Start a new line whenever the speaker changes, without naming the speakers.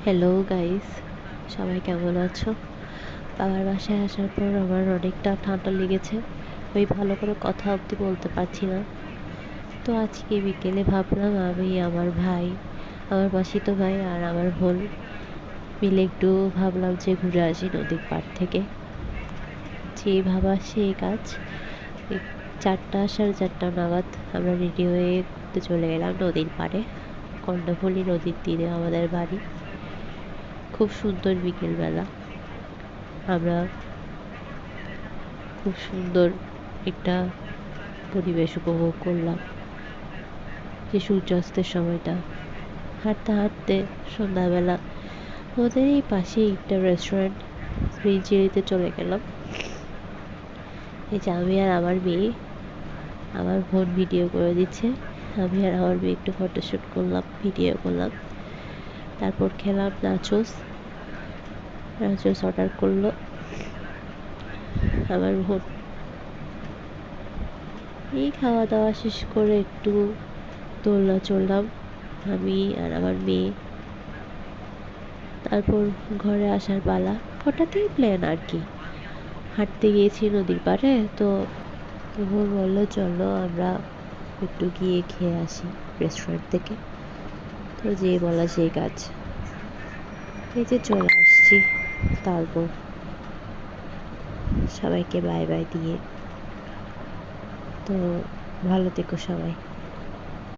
Hello guys, সবাই কেমন আছো? বাবার বাসায় আসার পর আমার অনেকটা ঠান্ডা লেগেছে। ওই ভালো করে কথা অবধি বলতে পারছি না। তো আজকে বিকেলে ভাবলাম আমি, আমার ভাই, আমার মাসিতো ভাই আর আমার বোন মিলে একটু ভাবলাম যে ঘুরে আসি নদীর পাড় থেকে। যে ভাবা সেই কাজ। এই 4টা 4:30 নাগাদ আমরা রেডি হয়ে ঘুরতে চলে গেলাম নদীর পাড়ে। কর্ণফুলী নদীর তীরে আমাদের বাড়ি। খুব সুন্দর বিকেলবেলা। আমরা খুব সুন্দর একটা পরিবেশ উপভোগ করলাম। যে সূর্যাস্তের সময়টা হাঁটতে হাঁটতে সন্ধ্যাবেলা আমাদের এই পাশেই একটা রেস্টুরেন্ট গ্রিন চিলিতে চলে গেলাম। এই যে আমি আর আমার মেয়ে, আমার বোন ভিডিও করে দিচ্ছে, আমি আর আমার মেয়ে একটু ফটোশ্যুট করলাম, ভিডিও করলাম। তারপর খেলাম নাচোস। নাচোস অর্ডার করলো আমার বোন। এই খাওয়া দাওয়া শেষ করে একটু দোলনা চড়লাম আমি আর আমার মেয়ে। তারপর ঘরে আসার পালা। হঠাৎই প্ল্যান আর কি, হাঁটতে গিয়েছি নদীর পাড়ে। তো বোন বললো চলো আমরা একটু গিয়ে খেয়ে আসি রেস্টুরেন্ট থেকে। তো যে বলা সেই কাজ, এই যে চলে আসছি। তারপর সবাইকে বাই বাই দিয়ে, তো ভালো থেকো সবাই।